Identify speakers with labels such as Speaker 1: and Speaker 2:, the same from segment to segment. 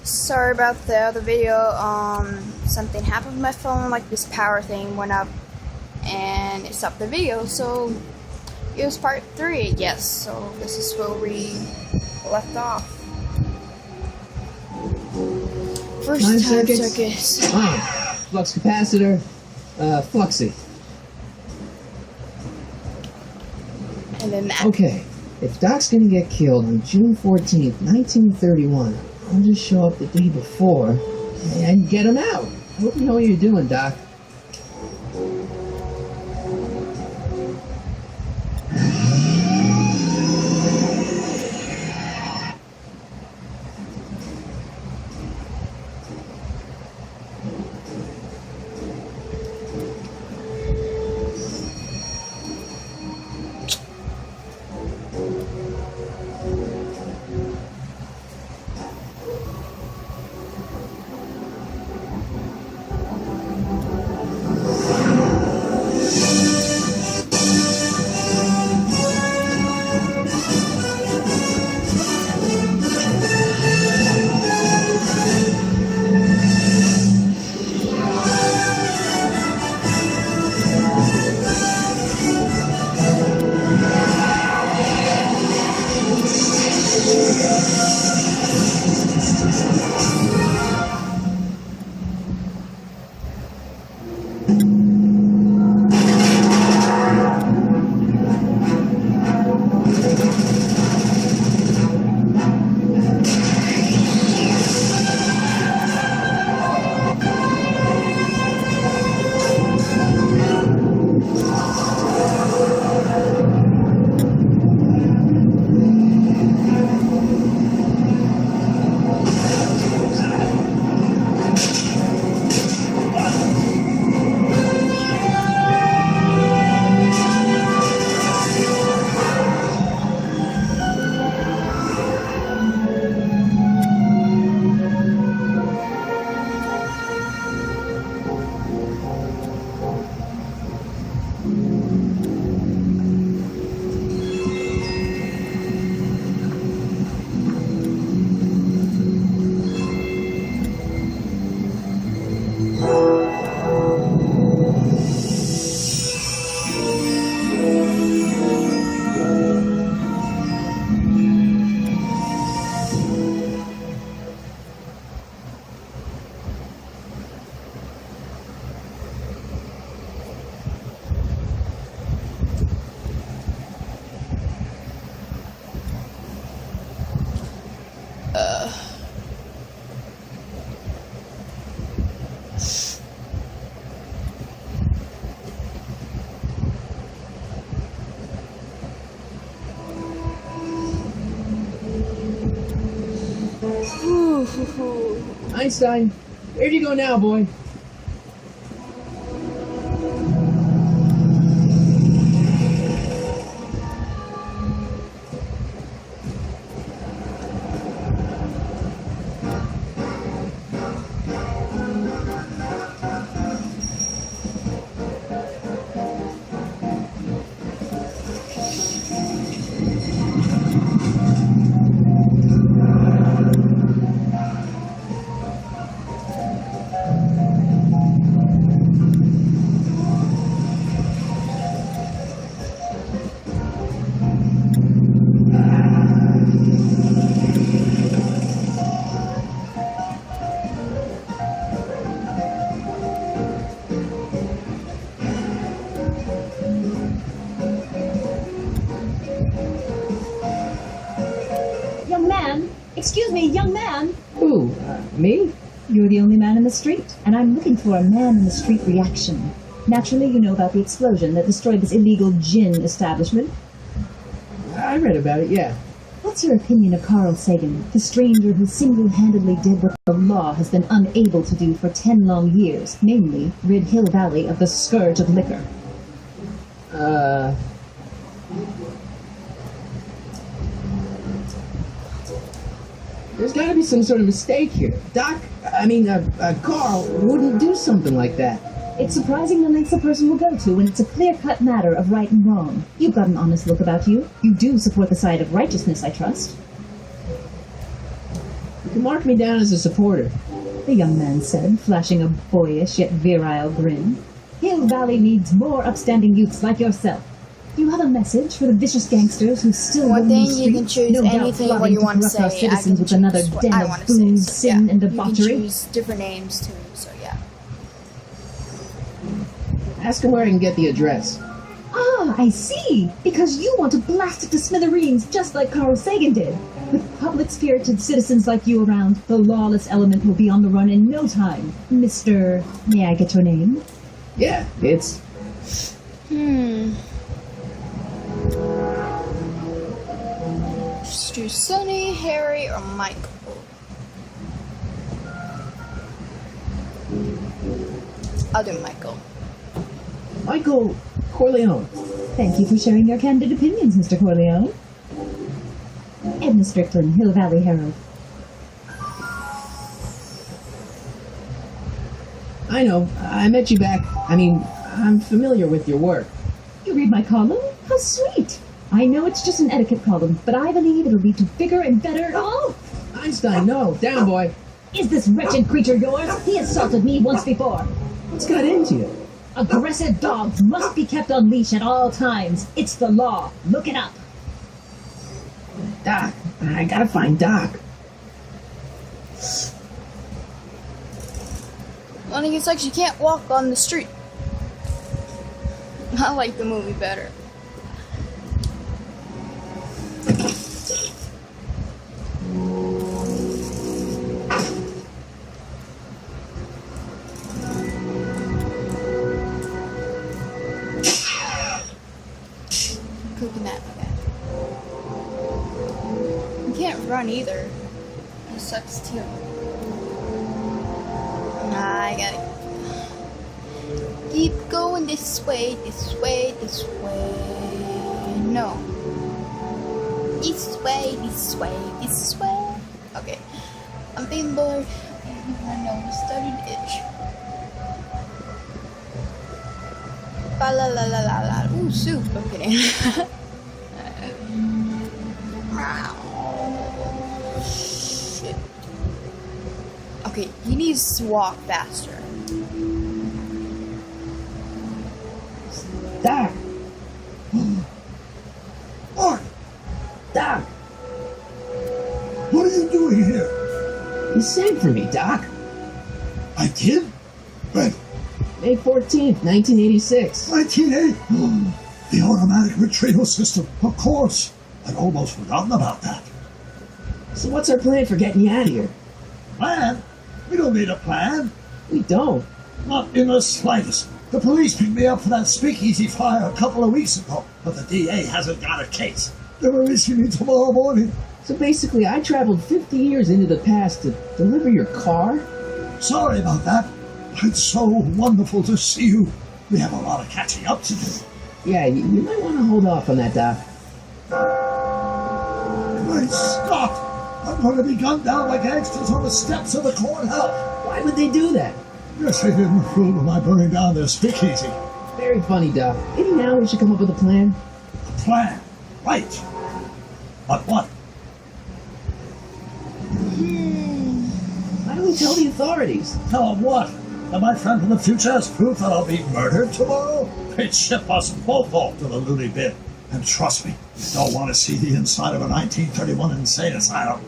Speaker 1: Sorry about the other video. Something happened with my phone, like this power thing went up and it stopped the video. So it was part 3, yes. So this is where we left off. First time circuits.
Speaker 2: Flux capacitor, Fluxy.
Speaker 1: And then that.
Speaker 2: Okay, if Doc's gonna get killed on June 14th, 1931, I'll just show up the day before and get him out. I hope you know what you're doing, Doc. Einstein, where'd you go now, boy?
Speaker 3: Excuse me, young man.
Speaker 2: Who? Me?
Speaker 3: You're the only man in the street, and I'm looking for a man-in-the-street reaction. Naturally, you know about the explosion that destroyed this illegal gin establishment.
Speaker 2: I read about it, yeah.
Speaker 3: What's your opinion of Carl Sagan, the stranger who single-handedly did what the law has been unable to do for 10 long years, namely, rid Hill Valley of the scourge of liquor?
Speaker 2: There's gotta be some sort of mistake here. Carl wouldn't do something like that.
Speaker 3: It's surprising the lengths a person will go to when it's a clear-cut matter of right and wrong. You've got an honest look about you. You do support the side of righteousness, I trust.
Speaker 2: You can mark me down as a supporter.
Speaker 3: The young man said, flashing a boyish yet virile grin. Hill Valley needs more upstanding youths like yourself. Do you have a message for the vicious gangsters who still
Speaker 1: One
Speaker 3: roam the
Speaker 1: thing, you
Speaker 3: streets,
Speaker 1: can choose
Speaker 3: no doubt
Speaker 1: anything what
Speaker 3: plotting
Speaker 1: you
Speaker 3: to
Speaker 1: want to
Speaker 3: corrupt our
Speaker 1: say. I
Speaker 3: citizens
Speaker 1: can
Speaker 3: with another
Speaker 1: choose what
Speaker 3: den
Speaker 1: I
Speaker 3: of
Speaker 1: want to
Speaker 3: booze,
Speaker 1: say. So,
Speaker 3: sin,
Speaker 1: yeah.
Speaker 3: and
Speaker 1: You can
Speaker 3: debauchery?
Speaker 1: choose different names too. So yeah.
Speaker 2: Ask him where I can get the address.
Speaker 3: Ah, I see. Because you want to blast it to smithereens just like Carl Sagan did. With public-spirited citizens like you around, the lawless element will be on the run in no time. Mr. May I get your name?
Speaker 2: Yeah, it's...
Speaker 1: Just do Sonny, Harry, or Michael. I'll do Michael.
Speaker 2: Michael Corleone.
Speaker 3: Thank you for sharing your candid opinions, Mr. Corleone. Edna Strickland, Hill Valley Herald.
Speaker 2: I know, I met you back. I'm familiar with your work.
Speaker 3: You read my column? How sweet! I know it's just an etiquette column, but I believe it'll lead to bigger and better... Oh!
Speaker 2: Einstein, no, down, boy.
Speaker 3: Is this wretched creature yours? He assaulted me once before.
Speaker 2: What's got into you?
Speaker 3: Aggressive dogs must be kept on leash at all times. It's the law. Look it up.
Speaker 2: Doc, I gotta find Doc.
Speaker 1: One thing is like you can't walk on the street. I like the movie better. Cooking that bad. You can't run either. That sucks too. I gotta keep going this way, this way, this way. No. This way, this way, this way. Okay. I'm being bored. My nose started to itch. Ba la la la la la. Ooh, soup. I'm kidding. Shit. Okay, he needs to walk faster.
Speaker 2: Doc!
Speaker 4: Mark,
Speaker 2: Doc!
Speaker 4: what are you doing here?
Speaker 2: You sent for me, Doc.
Speaker 4: I did? When?
Speaker 2: May 14th, 1986.
Speaker 4: 1980. The automatic retrieval system, of course. I'd almost forgotten about that.
Speaker 2: So what's our plan for getting you out of here?
Speaker 4: Plan? We don't need a plan.
Speaker 2: We don't.
Speaker 4: Not in the slightest. The police picked me up for that speakeasy fire a couple of weeks ago, but the DA hasn't got a case. They're releasing me tomorrow morning.
Speaker 2: So basically, I traveled 50 years into the past to deliver your car?
Speaker 4: Sorry about that. It's so wonderful to see you. We have a lot of catching up to do.
Speaker 2: Yeah, you might want to hold off on that, Doc.
Speaker 4: Great Scott! I'm going to be gunned down by gangsters on the steps of the courthouse.
Speaker 2: Why would they do that?
Speaker 4: Guess they didn't approve of my burning down their speakeasy.
Speaker 2: Very funny, Doc. Maybe now we should come up with a plan.
Speaker 4: A plan. Right. But what?
Speaker 2: Why don't we tell the authorities?
Speaker 4: Tell them what? That my friend from the future has proof that I'll be murdered tomorrow? They'd ship us both off to the loony bin. And trust me, you don't want to see the inside of a 1931 insane asylum.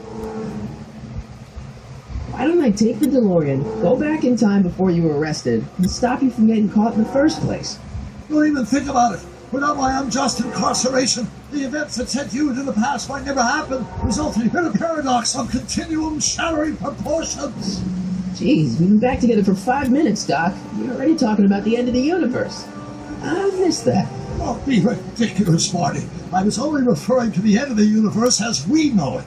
Speaker 2: Why don't I take the DeLorean, go back in time before you were arrested, and stop you from getting caught in the first place?
Speaker 4: Don't even think about it. Without my unjust incarceration, the events that sent you into the past might never happen, resulting in a paradox of continuum shattering proportions.
Speaker 2: Jeez, we've been back together for 5 minutes, Doc. We're already talking about the end of the universe. I missed that.
Speaker 4: Don't be ridiculous, Marty. I was only referring to the end of the universe as we know it.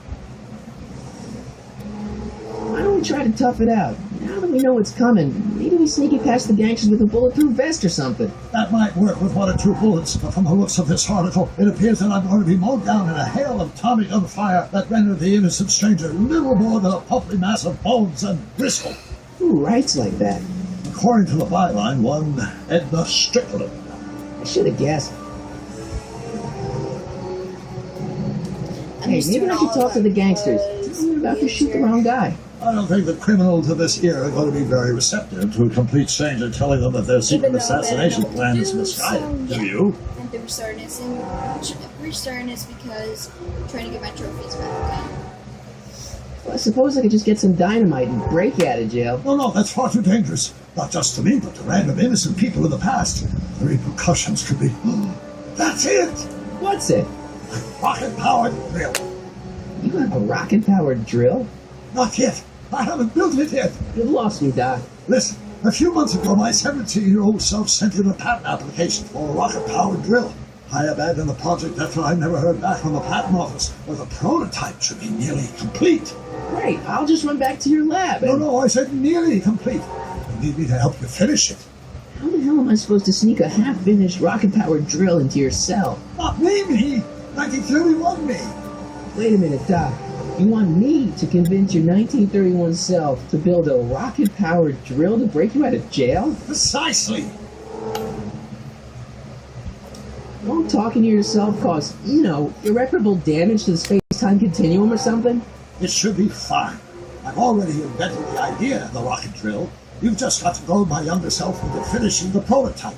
Speaker 2: Why don't we try to tough it out? Now that we know what's coming, maybe we sneak it past the gangsters with a bulletproof vest or something.
Speaker 4: That might work with 1 or 2 bullets, but from the looks of this article, it appears that I'm going to be mowed down in a hail of Tommy gunfire that rendered the innocent stranger little more than a pulpy mass of bones and gristle.
Speaker 2: Who writes like that?
Speaker 4: According to the byline, one Edna Strickland.
Speaker 2: I should have guessed.
Speaker 1: I'm
Speaker 2: Hey,
Speaker 1: just
Speaker 2: maybe
Speaker 1: doing
Speaker 2: I should
Speaker 1: all
Speaker 2: talk to
Speaker 1: of
Speaker 2: the
Speaker 1: it.
Speaker 2: gangsters. I'm about to shoot the wrong guy.
Speaker 4: I don't think the criminals of this era are going to be very receptive to a complete stranger telling them that their secret assassination plan is misguided. Do you?
Speaker 1: And the restarting is because I'm trying to get my trophies back.
Speaker 2: Well, I suppose I could just get some dynamite and break you out of jail.
Speaker 4: No, that's far too dangerous. Not just to me, but to random innocent people in the past. The repercussions could be... That's it!
Speaker 2: What's it?
Speaker 4: Rocket-powered drill.
Speaker 2: You have a rocket-powered drill?
Speaker 4: Not yet. I haven't built it yet.
Speaker 2: You've lost me, Doc.
Speaker 4: Listen, a few months ago, my 17-year-old self sent in a patent application for a rocket-powered drill. I abandoned the project after I never heard back from the patent office, where the prototype should be nearly complete.
Speaker 2: Great, I'll just run back to your lab.
Speaker 4: No, I said nearly complete. You need me to help you finish it.
Speaker 2: How the hell am I supposed to sneak a half-finished rocket-powered drill into your cell?
Speaker 4: Not me. 1931 me.
Speaker 2: Wait a minute, Doc. You want me to convince your 1931 self to build a rocket-powered drill to break you out of jail?
Speaker 4: Precisely.
Speaker 2: Won't talking to yourself cause, irreparable damage to the space-time continuum or something?
Speaker 4: It should be fine. I've already invented the idea of the rocket drill. You've just got to goad my younger self into finishing the prototype.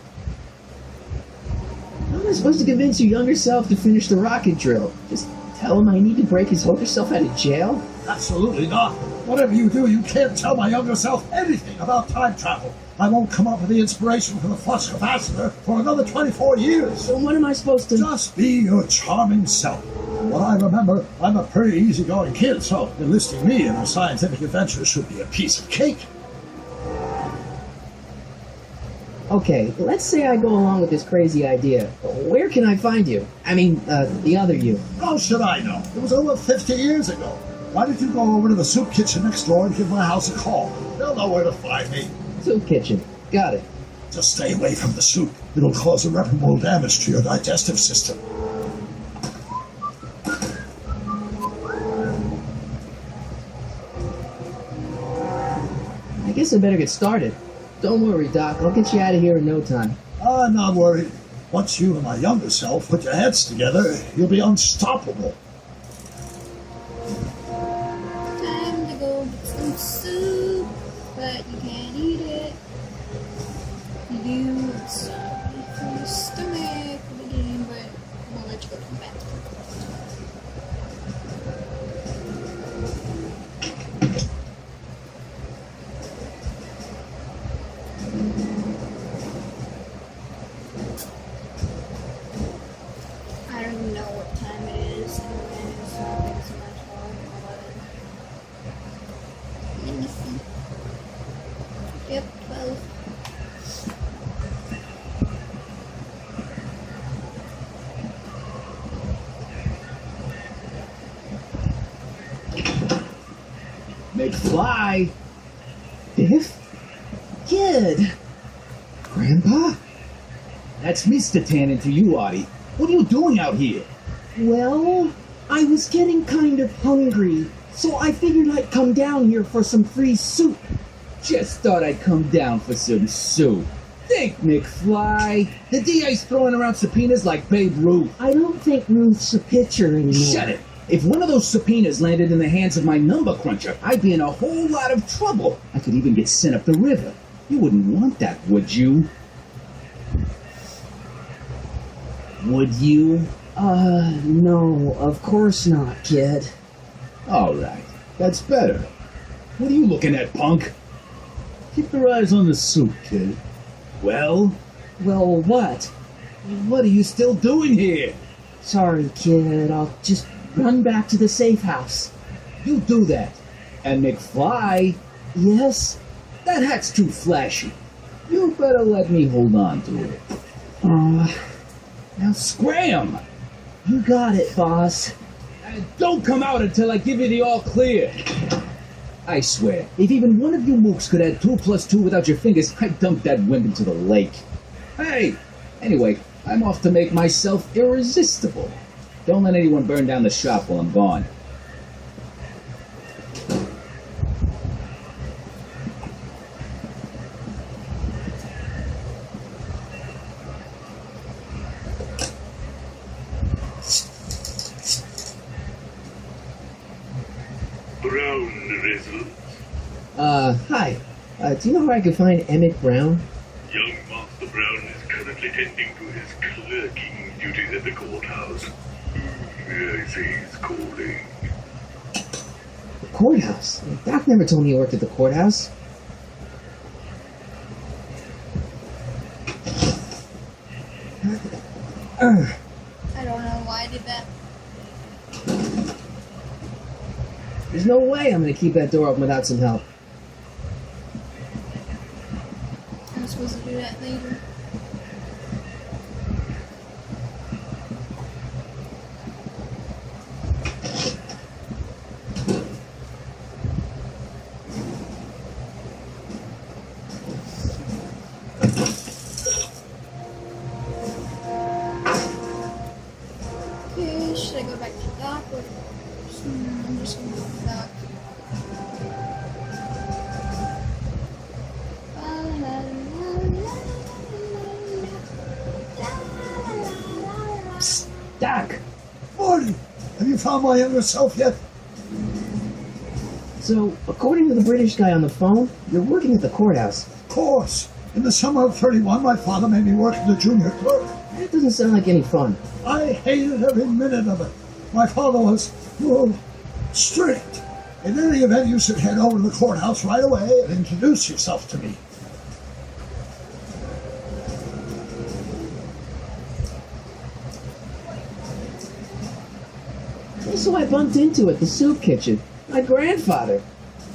Speaker 2: How am I supposed to convince your younger self to finish the rocket drill? Just tell him I need to break his older self out of jail?
Speaker 4: Absolutely not. Whatever you do, you can't tell my younger self anything about time travel. I won't come up with the inspiration for the flux capacitor for another 24 years.
Speaker 2: So what am I supposed to...
Speaker 4: Just be your charming self. From what I remember, I'm a pretty easygoing kid, so enlisting me in a scientific adventure should be a piece of cake.
Speaker 2: Okay, let's say I go along with this crazy idea. Where can I find you? I mean, the other you.
Speaker 4: How should I know? It was over 50 years ago. Why don't you go over to the soup kitchen next door and give my house a call? They'll know where to find me.
Speaker 2: Soup kitchen. Got it.
Speaker 4: Just stay away from the soup. It'll cause irreparable damage to your digestive system.
Speaker 2: I guess I better get started. Don't worry, Doc. I'll get you out of here in no time.
Speaker 4: Not worried. Once you and my younger self put your heads together, you'll be unstoppable.
Speaker 1: Time to go get some soup, but you can't eat it. You do, it's for your stomach at the beginning, but I'm gonna let you go to the bathroom. I don't even know what time it is. It's not like it's much longer. Let me see. Yep, 12.
Speaker 2: McFly! Biff? Kid! Grandpa?
Speaker 5: That's Mr. Tannen to you, Artie. What are you doing out here?
Speaker 3: Well, I was getting kind of hungry, so I figured I'd come down here for some free soup.
Speaker 5: Just thought I'd come down for some soup. Think, McFly. The DA's throwing around subpoenas like Babe Ruth.
Speaker 3: I don't think Ruth's a pitcher anymore.
Speaker 5: Shut it. If one of those subpoenas landed in the hands of my number cruncher, I'd be in a whole lot of trouble. I could even get sent up the river. You wouldn't want that, would you? Would you?
Speaker 3: No, of course not, kid.
Speaker 5: All right. That's better. What are you looking at, punk? Keep your eyes on the soup, kid. Well,
Speaker 3: Well, what?
Speaker 5: what are you still doing here?
Speaker 3: Sorry, kid, I'll just run back to the safe house.
Speaker 5: You do that. And McFly,
Speaker 3: Yes?
Speaker 5: that hat's too flashy. You better let me hold on to it. Now scram!
Speaker 3: You got it, boss.
Speaker 5: And don't come out until I give you the all clear. I swear, if even one of you mooks could add 2 + 2 without your fingers, I'd dump that wimp into the lake. Hey! Anyway, I'm off to make myself irresistible. Don't let anyone burn down the shop while I'm gone.
Speaker 2: Hi. Do you know where I could find Emmett Brown?
Speaker 6: Young Master Brown is currently tending to his clerking duties at the courthouse. I see he's calling.
Speaker 2: The courthouse? Doc never told me you worked at the courthouse.
Speaker 1: I don't know why I did that.
Speaker 2: There's no way I'm gonna keep that door open without some help.
Speaker 1: I'm supposed to do that later. Okay, should I go back to Doc or I'm just gonna go to Doc.
Speaker 2: Psst, Doc!
Speaker 4: Marty, have you found my younger self yet?
Speaker 2: So, according to the British guy on the phone, you're working at the courthouse.
Speaker 4: Of course. In the summer of 31, my father made me work as a junior clerk.
Speaker 2: That doesn't sound like any fun.
Speaker 4: I hated every minute of it. My father was, well, strict. In any event, you should head over to the courthouse right away and introduce yourself to me.
Speaker 2: Guess who I bumped into at the soup kitchen? My grandfather.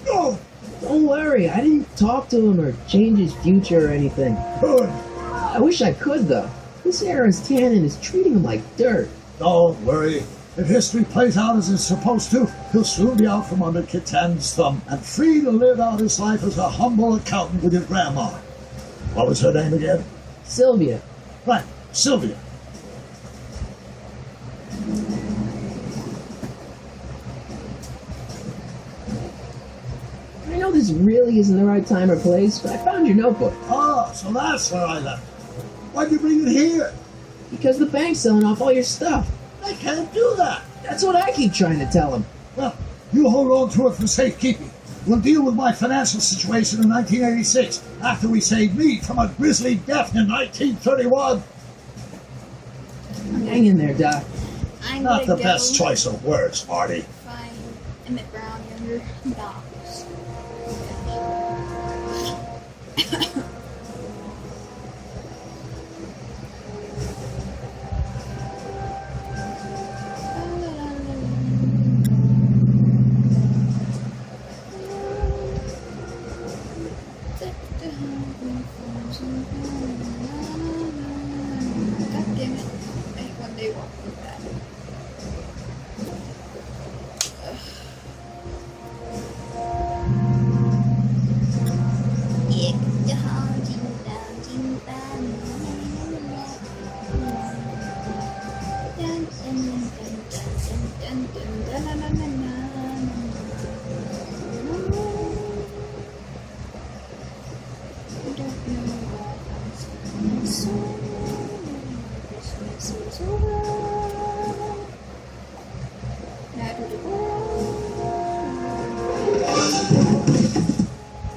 Speaker 4: Oh,
Speaker 2: Don't worry, I didn't talk to him or change his future or anything.
Speaker 4: good.
Speaker 2: I wish I could, though. This era's canon is treating him like dirt.
Speaker 4: Don't worry. If history plays out as it's supposed to, he'll soon be out from under Kitan's thumb and free to live out his life as a humble accountant with your grandma. What was her name again?
Speaker 2: Sylvia,
Speaker 4: Right, Sylvia.
Speaker 2: I know this really isn't the right time or place, but I found your notebook.
Speaker 4: Ah, so that's where I left it. Why'd you bring it here?
Speaker 2: Because the bank's selling off all your stuff.
Speaker 4: I can't do that.
Speaker 2: That's what I keep trying to tell him.
Speaker 4: Well, you hold on to it for safekeeping. We'll deal with my financial situation in 1986 after we saved me from a grisly death in 1931.
Speaker 2: Hang in there, Doc.
Speaker 1: I'm
Speaker 4: Not the
Speaker 1: gonna go
Speaker 4: best choice of words, Marty.
Speaker 1: find Emmett Brown younger dogs. God damn it. I hate when they walk like that.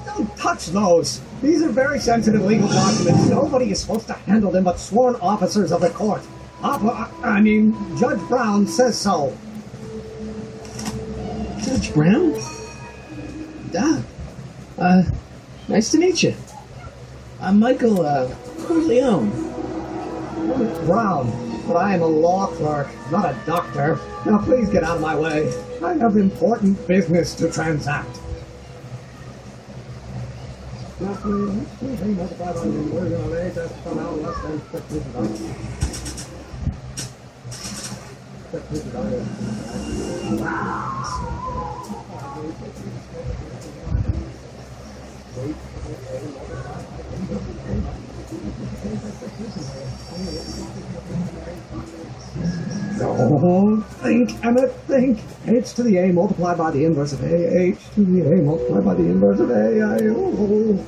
Speaker 7: Don't touch those. These are very sensitive legal documents. Nobody is supposed to handle them but sworn officers of the court. Judge Brown says so.
Speaker 2: Judge Brown? Doc. Nice to meet you. I'm Michael, Corleone.
Speaker 7: I'm Brown, but I am a law clerk, not a doctor. Now please get out of my way. I have important business to transact. Oh, think, Emmett, think. H to the A multiplied by the inverse of A. H to the A multiplied by the inverse of A. Oh.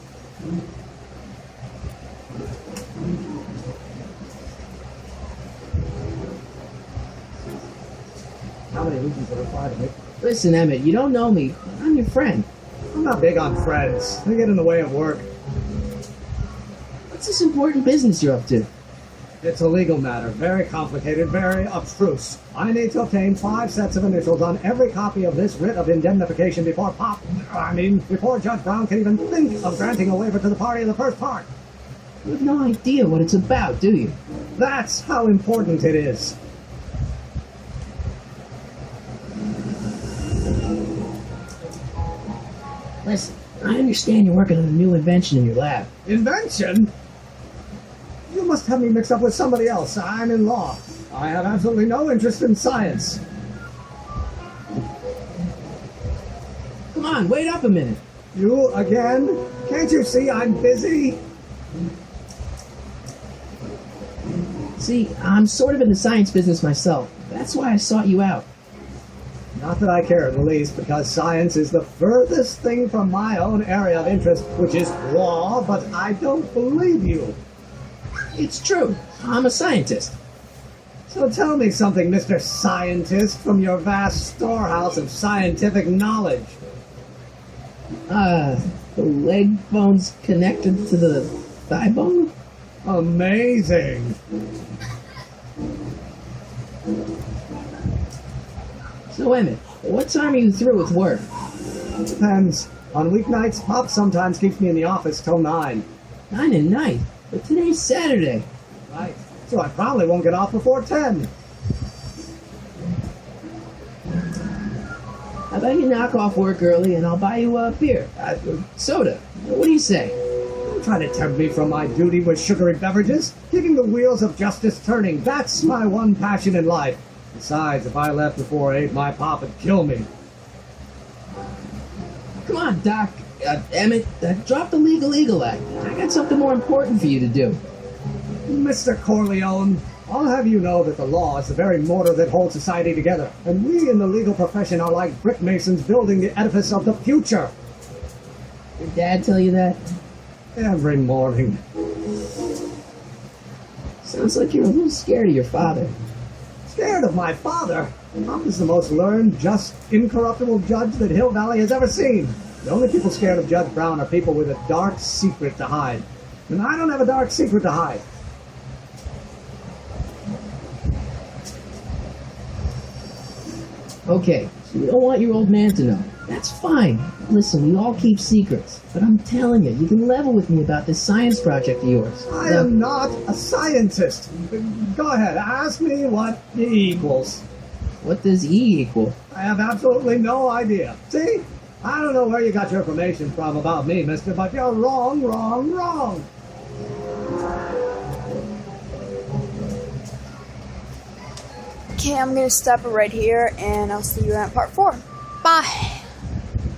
Speaker 7: How many reasons are required to make?
Speaker 2: Listen, Emmett, you don't know me, but I'm your friend.
Speaker 7: I'm not big on friends. They get in the way of work.
Speaker 2: What's this important business you're up to?
Speaker 7: It's a legal matter, very complicated, very abstruse. I need to obtain 5 sets of initials on every copy of this writ of indemnification before before Judge Brown can even think of granting a waiver to the party in the first part.
Speaker 2: You have no idea what it's about, do you?
Speaker 7: That's how important it is.
Speaker 2: Listen, I understand you're working on a new invention in your lab.
Speaker 7: Invention? You must have me mixed up with somebody else. I'm in law. I have absolutely no interest in science.
Speaker 2: Come on, wait up a minute.
Speaker 7: You again? Can't you see I'm busy?
Speaker 2: See, I'm sort of in the science business myself. That's why I sought you out.
Speaker 7: Not that I care in the least, because science is the furthest thing from my own area of interest, which is law, but I don't believe you.
Speaker 2: It's true. I'm a scientist.
Speaker 7: So tell me something, Mr. Scientist, from your vast storehouse of scientific knowledge.
Speaker 2: The leg bone's connected to the thigh bone?
Speaker 7: Amazing.
Speaker 2: So, Emmett, what time are you through with work?
Speaker 7: Depends. On weeknights, Pop sometimes keeps me in the office till 9.
Speaker 2: 9 at night. But today's Saturday.
Speaker 7: Right. So I probably won't get off before 10.
Speaker 2: How about you knock off work early and I'll buy you a beer, soda. What do you say?
Speaker 7: Don't try to tempt me from my duty with sugary beverages. Keeping the wheels of justice turning, that's my one passion in life. Besides, if I left before 8, my pop would kill me.
Speaker 2: Come on, Doc. Emmett, drop the Legal Eagle Act. I got something more important for you to do.
Speaker 7: Mr. Corleone, I'll have you know that the law is the very mortar that holds society together, and we in the legal profession are like brick masons building the edifice of the future.
Speaker 2: Your dad tell you that?
Speaker 7: Every morning.
Speaker 2: Sounds like you're a little scared of your father.
Speaker 7: Scared of my father? Pop is the most learned, just, incorruptible judge that Hill Valley has ever seen. The only people scared of Judge Brown are people with a dark secret to hide. And I don't have a dark secret to hide.
Speaker 2: Okay, so you don't want your old man to know. That's fine. Listen, we all keep secrets. But I'm telling you, you can level with me about this science project of yours.
Speaker 7: I am not a scientist. Go ahead, ask me what E equals.
Speaker 2: What does E equal?
Speaker 7: I have absolutely no idea. See? I don't know where you got your information from about me, mister, but you're wrong, wrong, wrong.
Speaker 1: Okay, I'm gonna stop it right here, and I'll see you at part 4. Bye.